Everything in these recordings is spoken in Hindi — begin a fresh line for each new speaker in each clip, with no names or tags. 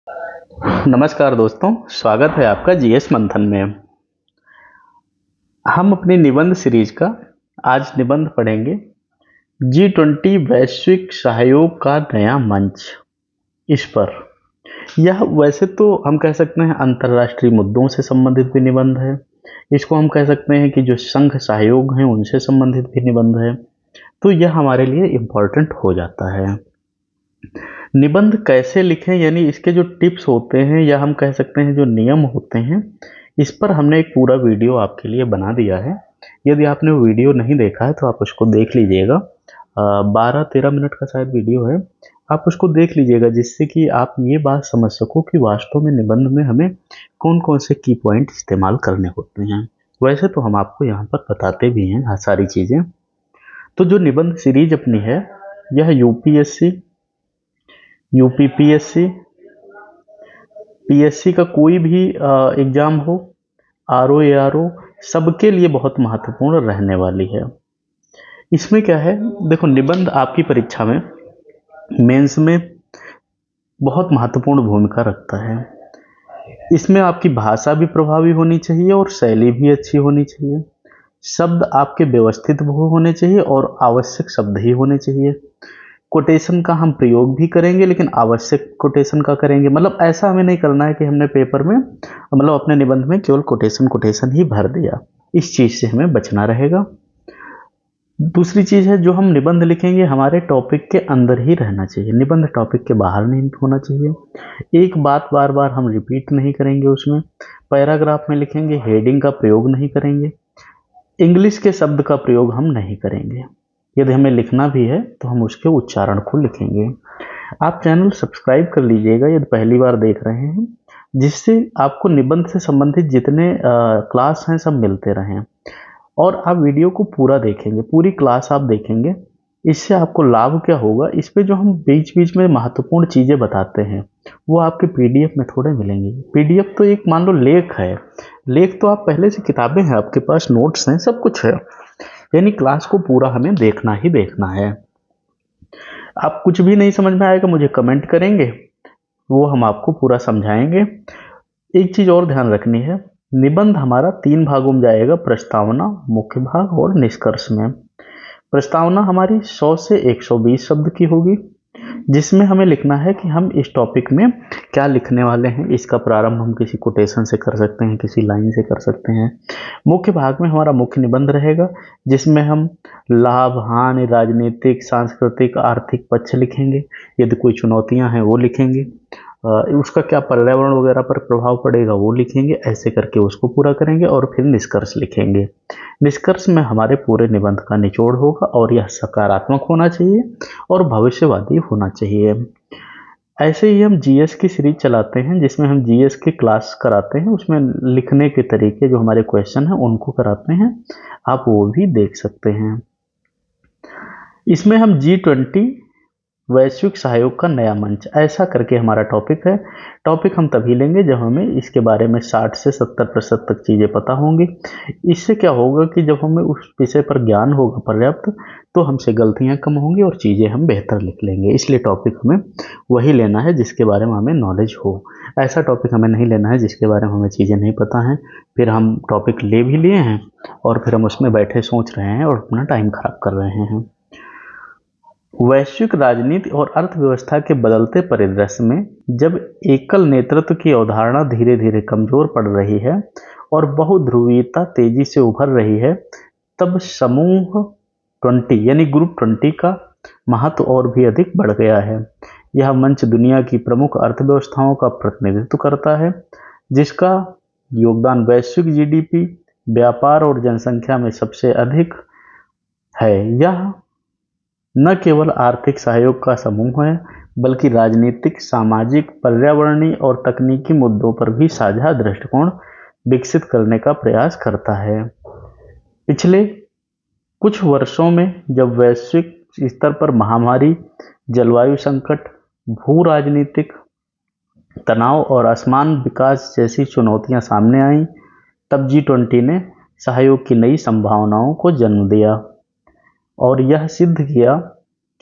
नमस्कार दोस्तों, स्वागत है आपका जीएस मंथन में। हम अपनी निबंध सीरीज का आज निबंध पढ़ेंगे। G20 वैश्विक सहयोग का नया मंच। इस पर यह वैसे तो हम कह सकते हैं अंतर्राष्ट्रीय मुद्दों से संबंधित भी निबंध है। इसको हम कह सकते हैं कि जो संघ सहयोग हैं उनसे संबंधित भी निबंध है, तो यह हमारे लिए इम्पोर्टेंट हो जाता है। निबंध कैसे लिखें, यानी इसके जो टिप्स होते हैं या हम कह सकते हैं जो नियम होते हैं, इस पर हमने एक पूरा वीडियो आपके लिए बना दिया है। यदि आपने वो वीडियो नहीं देखा है तो आप उसको देख लीजिएगा। 12-13 मिनट का शायद वीडियो है, आप उसको देख लीजिएगा, जिससे कि आप ये बात समझ सको कि वास्तव में निबंध में हमें कौन कौन से की पॉइंट इस्तेमाल करने होते हैं। वैसे तो हम आपको यहाँ पर बताते भी हैं सारी चीज़ें। तो जो निबंध सीरीज अपनी है, यह यूपीएससी, यूपीपीएससी, पीएससी का कोई भी एग्ज़ाम हो, आरओ एआरओ, सबके लिए बहुत महत्वपूर्ण रहने वाली है। इसमें क्या है, देखो, निबंध आपकी परीक्षा में, मेंस में बहुत महत्वपूर्ण भूमिका रखता है। इसमें आपकी भाषा भी प्रभावी होनी चाहिए और शैली भी अच्छी होनी चाहिए। शब्द आपके व्यवस्थित होने चाहिए और आवश्यक शब्द ही होने चाहिए। कोटेशन का हम प्रयोग भी करेंगे, लेकिन आवश्यक कोटेशन का करेंगे। मतलब ऐसा हमें नहीं करना है कि हमने पेपर में, मतलब अपने निबंध में केवल कोटेशन ही भर दिया। इस चीज़ से हमें बचना रहेगा। दूसरी चीज़ है, जो हम निबंध लिखेंगे हमारे टॉपिक के अंदर ही रहना चाहिए। निबंध टॉपिक के बाहर नहीं होना चाहिए। एक बात बार बार हम रिपीट नहीं करेंगे उसमें। पैराग्राफ में लिखेंगे, हेडिंग का प्रयोग नहीं करेंगे। इंग्लिश के शब्द का प्रयोग हम नहीं करेंगे। यदि हमें लिखना भी है तो हम उसके उच्चारण को लिखेंगे। आप चैनल सब्सक्राइब कर लीजिएगा यदि पहली बार देख रहे हैं, जिससे आपको निबंध से संबंधित जितने क्लास हैं सब मिलते रहें। और आप वीडियो को पूरा देखेंगे, पूरी क्लास आप देखेंगे। इससे आपको लाभ क्या होगा, इस पे जो हम बीच बीच में महत्वपूर्ण चीज़ें बताते हैं वो आपके पीडीएफ में थोड़े मिलेंगे। पीडीएफ तो एक मान लो लेख है। लेख तो आप पहले से, किताबें हैं आपके पास, नोट्स हैं, सब कुछ है। यानी क्लास को पूरा हमें देखना ही देखना है। आप कुछ भी नहीं समझ में आएगा मुझे कमेंट करेंगे, वो हम आपको पूरा समझाएंगे। एक चीज़ और ध्यान रखनी है, निबंध हमारा 3 भागों में जाएगा, प्रस्तावना, मुख्य भाग और निष्कर्ष में। प्रस्तावना हमारी 100 से 120 शब्द की होगी, जिसमें हमें लिखना है कि हम इस टॉपिक में क्या लिखने वाले हैं। इसका प्रारंभ हम किसी कोटेशन से कर सकते हैं, किसी लाइन से कर सकते हैं। मुख्य भाग में हमारा मुख्य निबंध रहेगा, जिसमें हम लाभ, हानि, राजनीतिक, सांस्कृतिक, आर्थिक पक्ष लिखेंगे। यदि कोई चुनौतियां हैं वो लिखेंगे, उसका क्या पर्यावरण वगैरह पर प्रभाव पड़ेगा वो लिखेंगे। ऐसे करके उसको पूरा करेंगे और फिर निष्कर्ष लिखेंगे। निष्कर्ष में हमारे पूरे निबंध का निचोड़ होगा और यह सकारात्मक होना चाहिए और भविष्यवादी होना चाहिए। ऐसे ही हम जीएस की सीरीज चलाते हैं, जिसमें हम जीएस की क्लास कराते हैं। उसमें लिखने के तरीके, जो हमारे क्वेश्चन हैं उनको कराते हैं, आप वो भी देख सकते हैं। इसमें हम G20 वैश्विक सहयोग का नया मंच, ऐसा करके हमारा टॉपिक है। टॉपिक हम तभी लेंगे जब हमें इसके बारे में 60 से 70% तक चीज़ें पता होंगी। इससे क्या होगा कि जब हमें उस विषय पर ज्ञान होगा पर्याप्त, तो हमसे गलतियां कम होंगी और चीज़ें हम बेहतर लिख लेंगे। इसलिए टॉपिक हमें वही लेना है जिसके बारे में हमें नॉलेज हो। ऐसा टॉपिक हमें नहीं लेना है जिसके बारे में हमें चीज़ें नहीं पता हैं, फिर हम टॉपिक ले भी लिए हैं और फिर हम उसमें बैठे सोच रहे हैं और अपना टाइम खराब कर रहे हैं। वैश्विक राजनीति और अर्थव्यवस्था के बदलते परिदृश्य में जब एकल नेतृत्व की अवधारणा धीरे धीरे कमजोर पड़ रही है और बहुध्रुवीयता तेजी से उभर रही है, तब समूह 20 यानी ग्रुप 20 का महत्व और भी अधिक बढ़ गया है। यह मंच दुनिया की प्रमुख अर्थव्यवस्थाओं का प्रतिनिधित्व करता है, जिसका योगदान वैश्विक जीडीपी, व्यापार और जनसंख्या में सबसे अधिक है। यह न केवल आर्थिक सहयोग का समूह है, बल्कि राजनीतिक, सामाजिक, पर्यावरणीय और तकनीकी मुद्दों पर भी साझा दृष्टिकोण विकसित करने का प्रयास करता है। पिछले कुछ वर्षों में जब वैश्विक स्तर पर महामारी, जलवायु संकट, भू राजनीतिक तनाव और असमान विकास जैसी चुनौतियां सामने आईं, तब G20 ने सहयोग की नई संभावनाओं को जन्म दिया और यह सिद्ध किया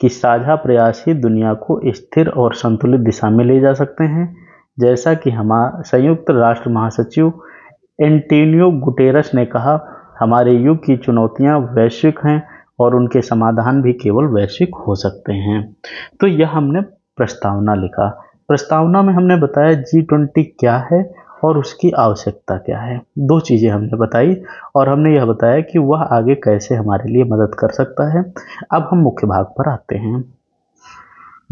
कि साझा प्रयास ही दुनिया को स्थिर और संतुलित दिशा में ले जा सकते हैं। जैसा कि संयुक्त राष्ट्र महासचिव एंटोनियो गुटेरस ने कहा, हमारे युग की चुनौतियां वैश्विक हैं और उनके समाधान भी केवल वैश्विक हो सकते हैं। तो यह हमने प्रस्तावना लिखा। प्रस्तावना में हमने बताया G20 क्या है और उसकी आवश्यकता क्या है। दो चीज़ें हमने बताई और हमने यह बताया कि वह आगे कैसे हमारे लिए मदद कर सकता है। अब हम मुख्य भाग पर आते हैं।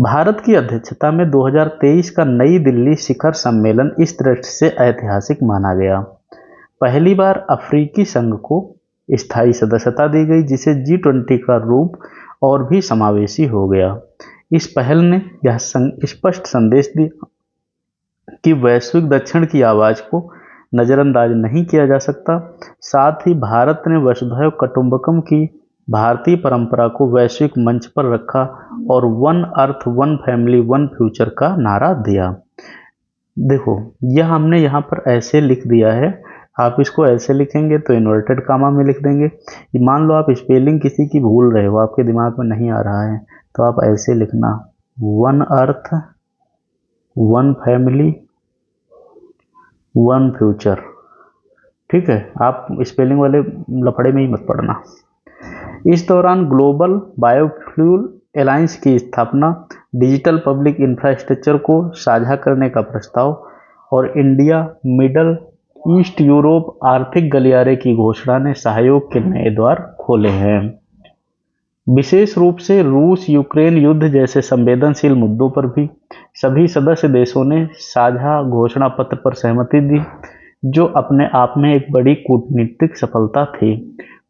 भारत की अध्यक्षता में 2023 का नई दिल्ली शिखर सम्मेलन इस दृष्टि से ऐतिहासिक माना गया। पहली बार अफ्रीकी संघ को स्थायी सदस्यता दी गई, जिसे G20 का रूप और भी समावेशी हो गया। इस पहल ने यह स्पष्ट संदेश दिया कि वैश्विक दक्षिण की आवाज़ को नज़रअंदाज नहीं किया जा सकता। साथ ही भारत ने वसुधैव कुटुंबकम की भारतीय परंपरा को वैश्विक मंच पर रखा और one earth one family one future का नारा दिया। देखो, यह हमने यहाँ पर ऐसे लिख दिया है, आप इसको ऐसे लिखेंगे तो इन्वर्टेड कामा में लिख देंगे। मान लो आप स्पेलिंग किसी की भूल रहे हो, आपके दिमाग में नहीं आ रहा है, तो आप ऐसे लिखना, one earth one family one future. ठीक है, आप स्पेलिंग वाले लफड़े में ही मत पड़ना। इस दौरान ग्लोबल बायोफ्यूल अलायंस की स्थापना, डिजिटल पब्लिक इंफ्रास्ट्रक्चर को साझा करने का प्रस्ताव और इंडिया मिडल ईस्ट यूरोप आर्थिक गलियारे की घोषणा ने सहयोग के नए द्वार खोले हैं। विशेष रूप से रूस यूक्रेन युद्ध जैसे संवेदनशील मुद्दों पर भी सभी सदस्य देशों ने साझा घोषणा पत्र पर सहमति दी, जो अपने आप में एक बड़ी कूटनीतिक सफलता थी।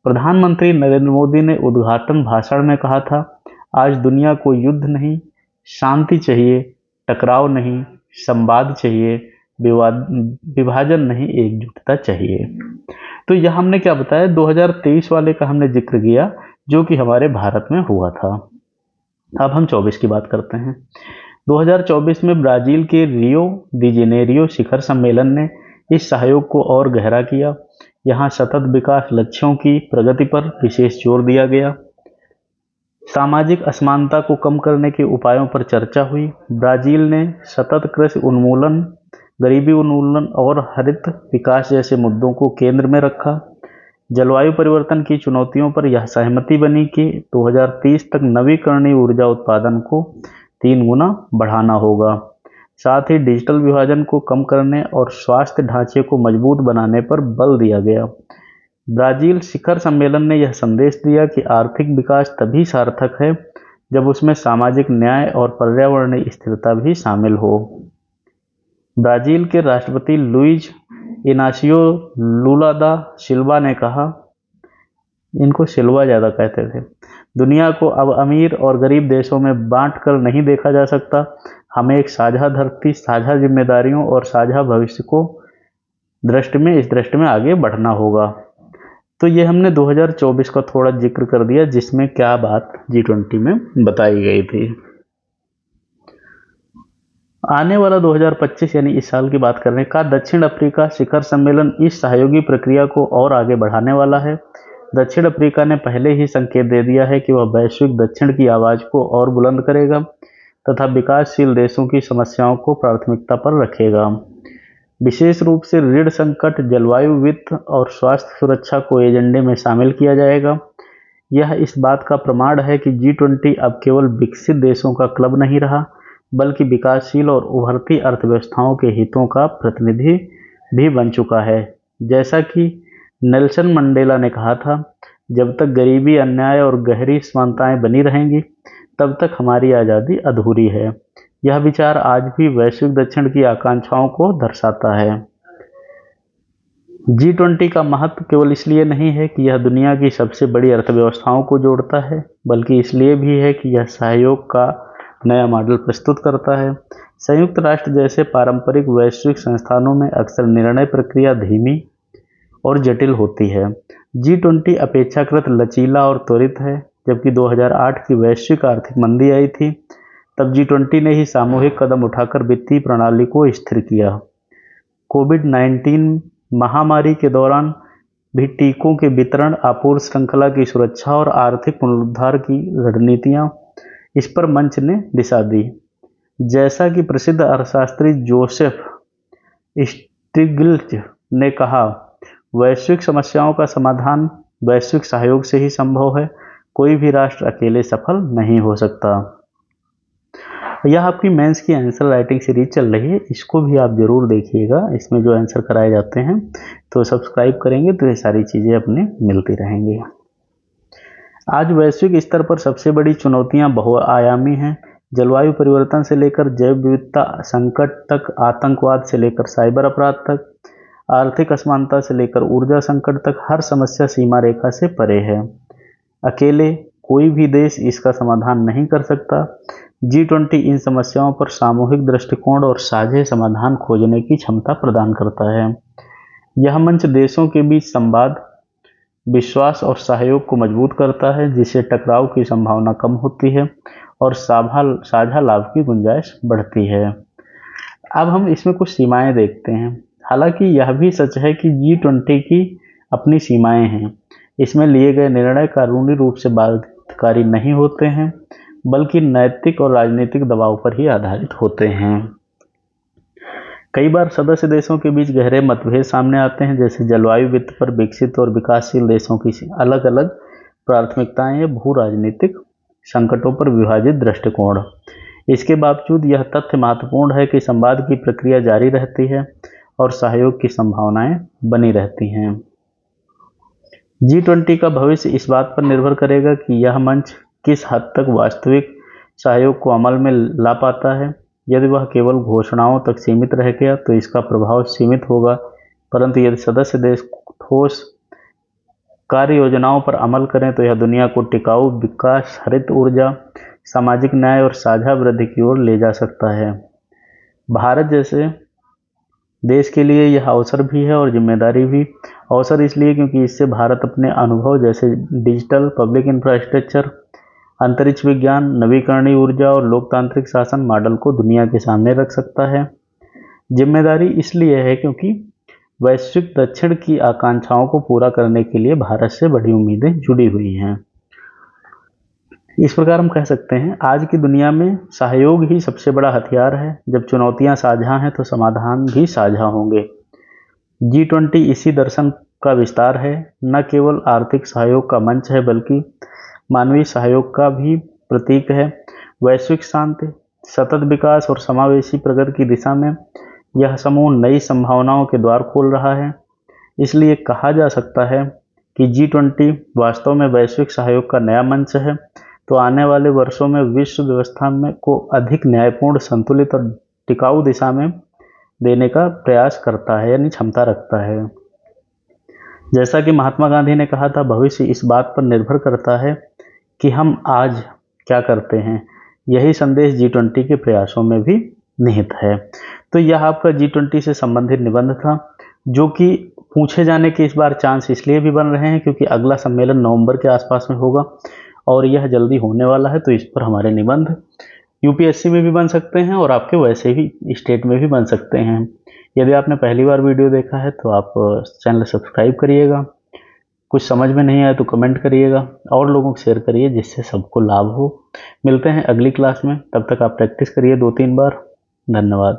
प्रधानमंत्री नरेंद्र मोदी ने उद्घाटन भाषण में कहा था, आज दुनिया को युद्ध नहीं, शांति चाहिए, टकराव नहीं, संवाद चाहिए, विभाजन नहीं, एकजुटता चाहिए। तो यह हमने क्या बताया, 2023 वाले का हमने जिक्र किया जो कि हमारे भारत में हुआ था। अब हम 24 की बात करते हैं। 2024 में ब्राजील के रियो दी जेनेरियो शिखर सम्मेलन ने इस सहयोग को और गहरा किया। यहाँ सतत विकास लक्ष्यों की प्रगति पर विशेष जोर दिया गया। सामाजिक असमानता को कम करने के उपायों पर चर्चा हुई। ब्राजील ने सतत कृषि उन्मूलन, गरीबी उन्मूलन और हरित विकास जैसे मुद्दों को केंद्र में रखा। जलवायु परिवर्तन की चुनौतियों पर यह सहमति बनी कि 2030 तक नवीकरणीय ऊर्जा उत्पादन को 3 गुना बढ़ाना होगा। साथ ही डिजिटल विभाजन को कम करने और स्वास्थ्य ढांचे को मजबूत बनाने पर बल दिया गया। ब्राजील शिखर सम्मेलन ने यह संदेश दिया कि आर्थिक विकास तभी सार्थक है जब उसमें सामाजिक न्याय और पर्यावरणीय स्थिरता भी शामिल हो। ब्राजील के राष्ट्रपति लुइज इनासियो लुला दा सिल्वा ने कहा, इनको सिल्वा ज़्यादा कहते थे, दुनिया को अब अमीर और गरीब देशों में बांट कर नहीं देखा जा सकता। हमें एक साझा धरती, साझा जिम्मेदारियों और साझा भविष्य को इस दृष्टि में आगे बढ़ना होगा। तो ये हमने 2024 का थोड़ा जिक्र कर दिया, जिसमें क्या बात G20 में बताई गई थी। आने वाला 2025 यानी इस साल की बात करने का दक्षिण अफ्रीका शिखर सम्मेलन इस सहयोगी प्रक्रिया को और आगे बढ़ाने वाला है। दक्षिण अफ्रीका ने पहले ही संकेत दे दिया है कि वह वैश्विक दक्षिण की आवाज़ को और बुलंद करेगा तथा विकासशील देशों की समस्याओं को प्राथमिकता पर रखेगा। विशेष रूप से ऋण संकट, जलवायु, वित्त और स्वास्थ्य सुरक्षा को एजेंडे में शामिल किया जाएगा। यह इस बात का प्रमाण है कि G20 अब केवल विकसित देशों का क्लब नहीं रहा, बल्कि विकासशील और उभरती अर्थव्यवस्थाओं के हितों का प्रतिनिधि भी बन चुका है। जैसा कि नेल्सन मंडेला ने कहा था, जब तक गरीबी, अन्याय और गहरी समानताएं बनी रहेंगी, तब तक हमारी आज़ादी अधूरी है। यह विचार आज भी वैश्विक दक्षिण की आकांक्षाओं को दर्शाता है। G20 का महत्व केवल इसलिए नहीं है कि यह दुनिया की सबसे बड़ी अर्थव्यवस्थाओं को जोड़ता है, बल्कि इसलिए भी है कि यह सहयोग का नया मॉडल प्रस्तुत करता है। संयुक्त राष्ट्र जैसे पारंपरिक वैश्विक संस्थानों में अक्सर निर्णय प्रक्रिया धीमी और जटिल होती है। G20 अपेक्षाकृत लचीला और त्वरित है। जबकि 2008 की वैश्विक आर्थिक मंदी आई थी, तब G20 ने ही सामूहिक कदम उठाकर वित्तीय प्रणाली को स्थिर किया। कोविड-19 महामारी के दौरान भी टीकों के वितरण, आपूर्ति श्रृंखला की सुरक्षा और आर्थिक पुनरुद्धार की रणनीतियां, इस पर मंच ने दिशा दी। जैसा कि प्रसिद्ध अर्थशास्त्री जोसेफ स्टिग्लिट्ज ने कहा, वैश्विक समस्याओं का समाधान वैश्विक सहयोग से ही संभव है, कोई भी राष्ट्र अकेले सफल नहीं हो सकता। यह आपकी मेंस की आंसर राइटिंग सीरीज चल रही है, इसको भी आप जरूर देखिएगा। इसमें जो आंसर कराए जाते हैं, तो सब्सक्राइब करेंगे तो ये सारी चीज़ें अपने मिलती रहेंगी। आज वैश्विक स्तर पर सबसे बड़ी चुनौतियां बहुआयामी हैं। जलवायु परिवर्तन से लेकर जैव विविधता संकट तक, आतंकवाद से लेकर साइबर अपराध तक, आर्थिक असमानता से लेकर ऊर्जा संकट तक, हर समस्या सीमा रेखा से परे है। अकेले कोई भी देश इसका समाधान नहीं कर सकता। G20 इन समस्याओं पर सामूहिक दृष्टिकोण और साझे समाधान खोजने की क्षमता प्रदान करता है। यह मंच देशों के बीच संवाद, विश्वास और सहयोग को मजबूत करता है, जिससे टकराव की संभावना कम होती है और साझा लाभ की गुंजाइश बढ़ती है। अब हम इसमें कुछ सीमाएं देखते हैं। हालांकि यह भी सच है कि G20 की अपनी सीमाएं हैं। इसमें लिए गए निर्णय कानूनी रूप से बाध्यकारी नहीं होते हैं, बल्कि नैतिक और राजनीतिक दबाव पर ही आधारित होते हैं। कई बार सदस्य देशों के बीच गहरे मतभेद सामने आते हैं, जैसे जलवायु वित्त पर विकसित और विकासशील देशों की अलग अलग प्राथमिकताएं या भू राजनीतिक संकटों पर विभाजित दृष्टिकोण। इसके बावजूद यह तथ्य महत्वपूर्ण है कि संवाद की प्रक्रिया जारी रहती है और सहयोग की संभावनाएं बनी रहती हैं। G20 का भविष्य इस बात पर निर्भर करेगा कि यह मंच किस हद तक वास्तविक सहयोग को अमल में ला पाता है। यदि वह केवल घोषणाओं तक सीमित रह गया तो इसका प्रभाव सीमित होगा, परंतु यदि सदस्य देश ठोस कार्य योजनाओं पर अमल करें तो यह दुनिया को टिकाऊ विकास, हरित ऊर्जा, सामाजिक न्याय और साझा वृद्धि की ओर ले जा सकता है। भारत जैसे देश के लिए यह अवसर भी है और जिम्मेदारी भी। अवसर इसलिए क्योंकि इससे भारत अपने अनुभव जैसे डिजिटल, पब्लिक इंफ्रास्ट्रक्चर, अंतरिक्ष विज्ञान, नवीकरणीय ऊर्जा और लोकतांत्रिक शासन मॉडल को दुनिया के सामने रख सकता है। जिम्मेदारी इसलिए है क्योंकि वैश्विक दक्षिण की आकांक्षाओं को पूरा करने के लिए भारत से बड़ी उम्मीदें जुड़ी हुई हैं। इस प्रकार हम कह सकते हैं, आज की दुनिया में सहयोग ही सबसे बड़ा हथियार है। जब चुनौतियां साझा हैं तो समाधान भी साझा होंगे। G20 इसी दर्शन का विस्तार है। न केवल आर्थिक सहयोग का मंच है, बल्कि मानवीय सहयोग का भी प्रतीक है। वैश्विक शांति, सतत विकास और समावेशी प्रगति की दिशा में यह समूह नई संभावनाओं के द्वार खोल रहा है। इसलिए कहा जा सकता है कि G20 वास्तव में वैश्विक सहयोग का नया मंच है, तो आने वाले वर्षों में विश्व व्यवस्था में को अधिक न्यायपूर्ण, संतुलित और टिकाऊ दिशा में देने का प्रयास करता है, यानी क्षमता रखता है। जैसा कि महात्मा गांधी ने कहा था, भविष्य इस बात पर निर्भर करता है कि हम आज क्या करते हैं। यही संदेश G20 के प्रयासों में भी निहित है। तो यह आपका G20 से संबंधित निबंध था, जो कि पूछे जाने के इस बार चांस इसलिए भी बन रहे हैं क्योंकि अगला सम्मेलन नवंबर के आसपास में होगा और यह जल्दी होने वाला है। तो इस पर हमारे निबंध UPSC में भी बन सकते हैं और आपके वैसे भी स्टेट में भी बन सकते हैं। यदि आपने पहली बार वीडियो देखा है तो आप चैनल सब्सक्राइब करिएगा। कुछ समझ में नहीं आया तो कमेंट करिएगा और लोगों को शेयर करिए, जिससे सबको लाभ हो। मिलते हैं अगली क्लास में, तब तक आप प्रैक्टिस करिए 2-3 बार। धन्यवाद।